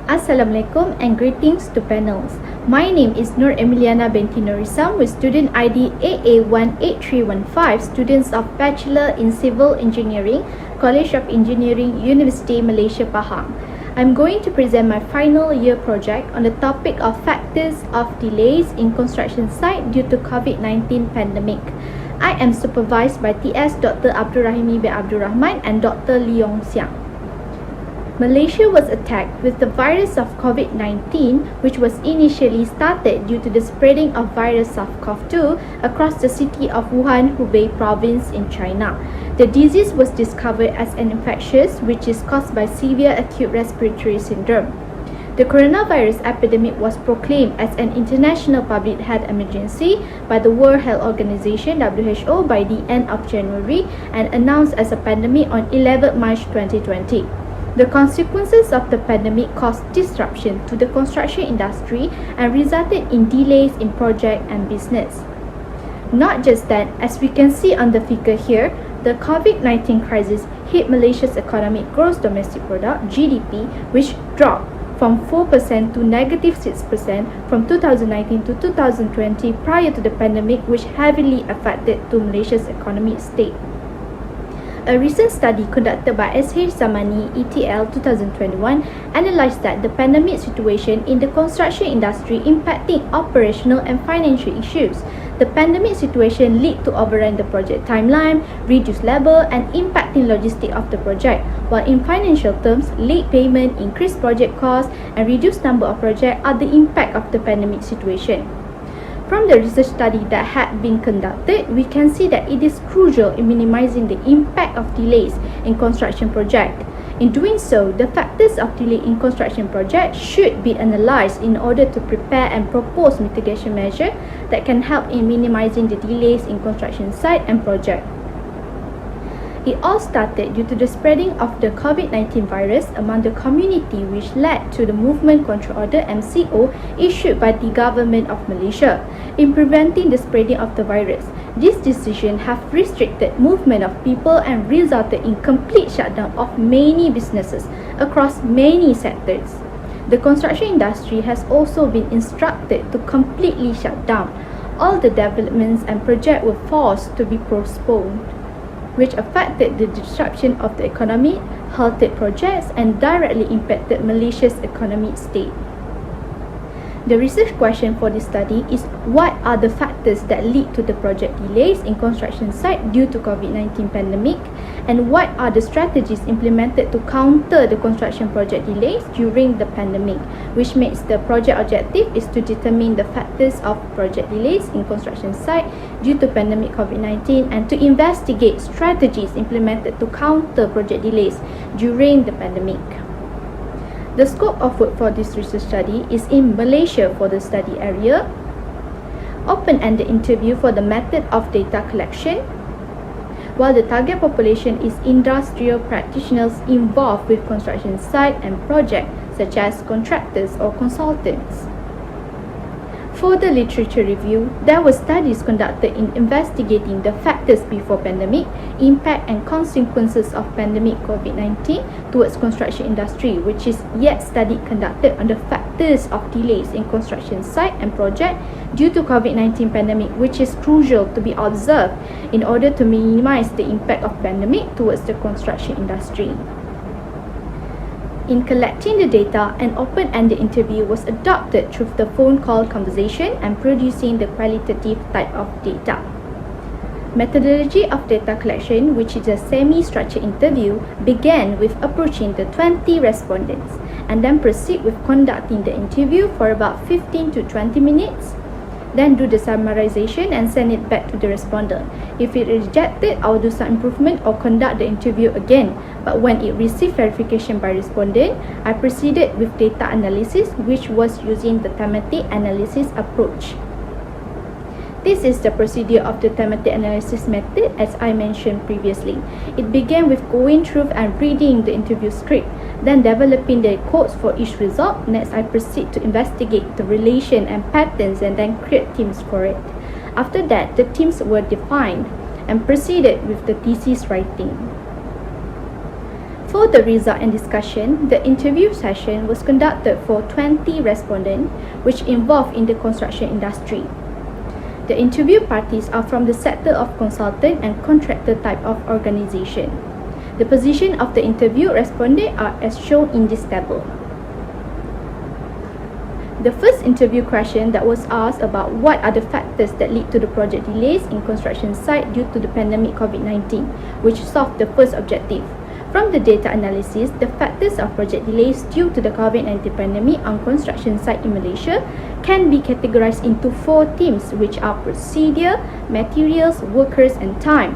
Assalamualaikum and greetings to panels. My name is Nur Emilyana binti Nurisam with student ID AA18315, students of Bachelor in Civil Engineering, College of Engineering, University Malaysia Pahang. I'm going to present my final year project on the topic of factors of delays in construction site due to COVID-19 pandemic. I am supervised by TS Dr. Rahimi bin Abdul Rahman and Dr. Yong Siang. Malaysia was attacked with the virus of COVID-19, which was initially started due to the spreading of virus SARS-CoV-2 across the city of Wuhan, Hubei province in China. The disease was discovered as an infectious, which is caused by severe acute respiratory syndrome. The coronavirus epidemic was proclaimed as an international public health emergency by the World Health Organization (WHO) by the end of January and announced as a pandemic on 11 March 2020. The consequences of the pandemic caused disruption to the construction industry and resulted in delays in project and business. Not just that, as we can see on the figure here, the COVID-19 crisis hit Malaysia's economic gross domestic product (GDP), which dropped from 4% to -6% from 2019 to 2020 prior to the pandemic, which heavily affected to Malaysia's economic state. A recent study conducted by SH Zamani ETL 2021 analysed that the pandemic situation in the construction industry impacting operational and financial issues. The pandemic situation led to overrun the project timeline, reduced labor and impacting logistics of the project, while in financial terms, late payment, increased project costs and reduced number of projects are the impact of the pandemic situation. From the research study that had been conducted, we can see that it is crucial in minimizing the impact of delays in construction project. In doing so, the factors of delay in construction project should be analysed in order to prepare and propose mitigation measures that can help in minimizing the delays in construction site and project. It all started due to the spreading of the COVID-19 virus among the community, which led to the Movement Control Order (MCO) issued by the Government of Malaysia. In preventing the spreading of the virus, this decision have restricted movement of people and resulted in complete shutdown of many businesses across many sectors. The construction industry has also been instructed to completely shut down. All the developments and projects were forced to be postponed, which affected the disruption of the economy, halted projects and directly impacted Malaysia's economic state. The research question for this study is what are the factors that lead to the project delays in construction site due to COVID-19 pandemic, and what are the strategies implemented to counter the construction project delays during the pandemic, which makes the project objective is to determine the factors of project delays in construction site due to pandemic COVID-19 and to investigate strategies implemented to counter project delays during the pandemic. The scope of work for this research study is in Malaysia for the study area, open-ended interview for the method of data collection, while the target population is industrial practitioners involved with construction site and project such as contractors or consultants. For the literature review, there were studies conducted in investigating the factors before pandemic, impact and consequences of pandemic COVID-19 towards construction industry, which is yet study conducted on the factors of delays in construction site and project due to COVID-19 pandemic, which is crucial to be observed in order to minimize the impact of pandemic towards the construction industry. In collecting the data, an open-ended interview was adopted through the phone call conversation and producing the qualitative type of data. Methodology of data collection, which is a semi-structured interview, began with approaching the 20 respondents and then proceed with conducting the interview for about 15 to 20 minutes. Then do the summarization and send it back to the respondent. If it is rejected, I will do some improvement or conduct the interview again. But when it received verification by respondent, I proceeded with data analysis, which was using the thematic analysis approach. This is the procedure of the thematic analysis method as I mentioned previously. It began with going through and reading the interview script, then developing the codes for each result. Next, I proceed to investigate the relation and patterns and then create teams for it. After that, the teams were defined and proceeded with the thesis writing. For the result and discussion, the interview session was conducted for 20 respondents, which involved in the construction industry. The interview parties are from the sector of consultant and contractor type of organization. The position of the interview respondent are as shown in this table. The first interview question that was asked about what are the factors that lead to the project delays in construction site due to the pandemic COVID-19, which solved the first objective. From the data analysis, the factors of project delays due to the COVID-19 pandemic on construction site in Malaysia can be categorized into 4 themes, which are procedure, materials, workers and time.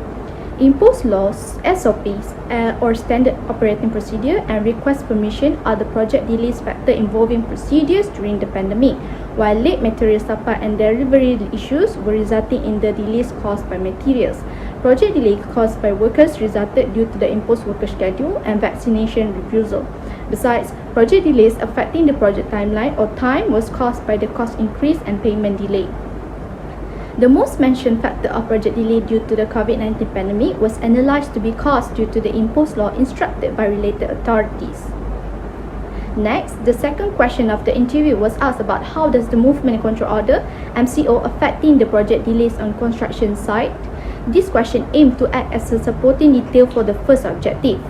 Imposed laws, SOPs or standard operating procedure and request permission are the project delays factor involving procedures during the pandemic, while late material supply and delivery issues were resulting in the delays caused by materials. Project delay caused by workers resulted due to the imposed worker schedule and vaccination refusal. Besides, project delays affecting the project timeline or time was caused by the cost increase and payment delay. The most mentioned factor of project delay due to the COVID-19 pandemic was analysed to be caused due to the imposed law instructed by related authorities. Next, the second question of the interview was asked about how does the Movement and Control Order (MCO) affecting the project delays on construction site. This question aimed to act as a supporting detail for the first objective.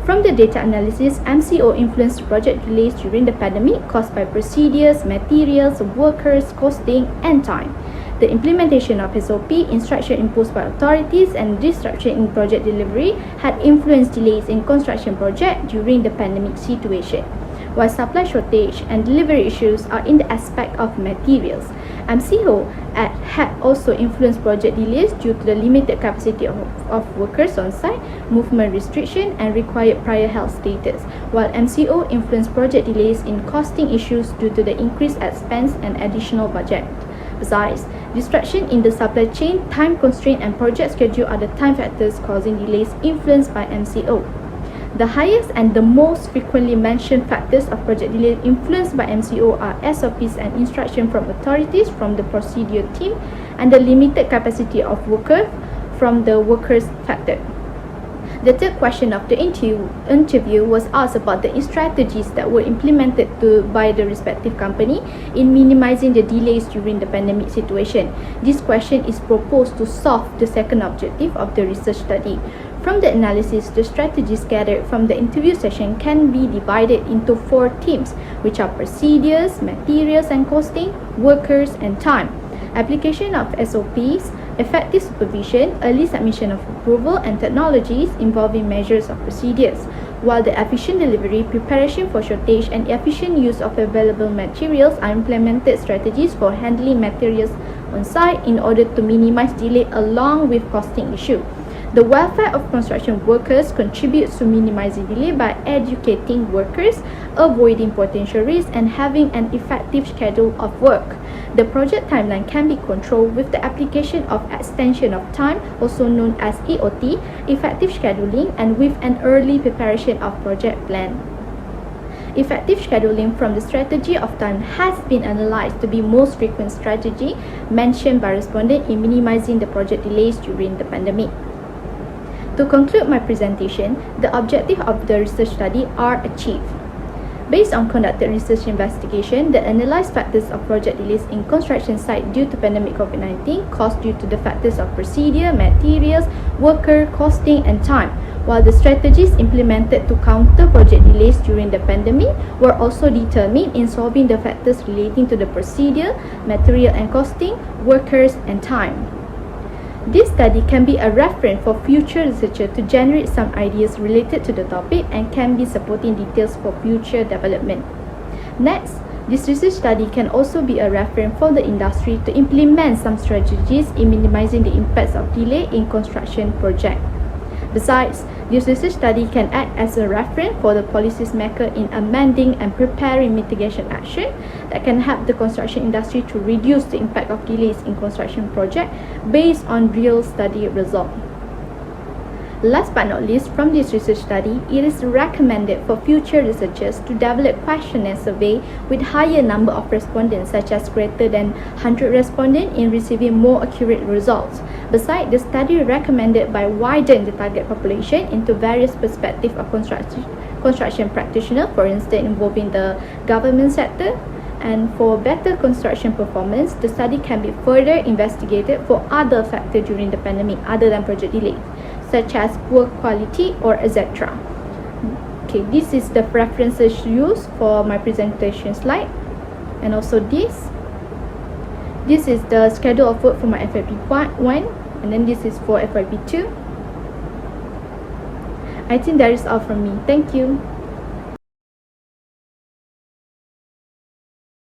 From the data analysis, MCO influenced project delays during the pandemic caused by procedures, materials, workers, costing, and time. The implementation of SOP, instruction imposed by authorities, and disruption in project delivery had influenced delays in construction project during the pandemic situation. While supply shortage and delivery issues are in the aspect of materials, MCO had also influenced project delays due to the limited capacity of workers on site, movement restriction, and required prior health status, while MCO influenced project delays in costing issues due to the increased expense and additional budget. Besides, disruption in the supply chain, time constraint, and project schedule are the time factors causing delays influenced by MCO. The highest and the most frequently mentioned factors of project delay influenced by MCO are SOPs and instruction from authorities from the procedure team and the limited capacity of workers from the workers factor. The third question of the interview was asked about the strategies that were implemented by the respective company in minimizing the delays during the pandemic situation. This question is proposed to solve the second objective of the research study. From the analysis, the strategies gathered from the interview session can be divided into 4 themes, which are procedures, materials and costing, workers, and time. Application of SOPs, effective supervision, early submission of approval, and technologies involving measures of procedures, while the efficient delivery, preparation for shortage, and efficient use of available materials are implemented strategies for handling materials on site in order to minimize delay along with costing issue. The welfare of construction workers contributes to minimizing delay by educating workers, avoiding potential risks, and having an effective schedule of work. The project timeline can be controlled with the application of extension of time, also known as EOT, effective scheduling, and with an early preparation of project plan. Effective scheduling from the strategy of time has been analysed to be most frequent strategy mentioned by respondent in minimizing the project delays during the pandemic. To conclude my presentation, the objective of the research study are achieved. Based on conducted research investigation, the analysed factors of project delays in construction site due to pandemic COVID-19 caused due to the factors of procedure, materials, worker, costing, and time, while the strategies implemented to counter project delays during the pandemic were also determined in solving the factors relating to the procedure, material and costing, workers, and time. This study can be a reference for future researchers to generate some ideas related to the topic and can be supporting details for future development. Next, this research study can also be a reference for the industry to implement some strategies in minimizing the impacts of delay in construction project. Besides, this research study can act as a reference for the policymaker in amending and preparing mitigation action that can help the construction industry to reduce the impact of delays in construction project based on real study results. Last but not least, from this research study, it is recommended for future researchers to develop questionnaire survey with higher number of respondents, such as greater than 100 respondents, in receiving more accurate results. Besides, the study recommended by widen the target population into various perspectives of construction practitioner, for instance, involving the government sector. And for better construction performance, the study can be further investigated for other factors during the pandemic other than project delay, such as poor quality or etc. Okay, this is the references used for my presentation slide, and also this is the schedule of work for my FYP 1, and then this is for FYP 2. I think that is all from me. Thank you.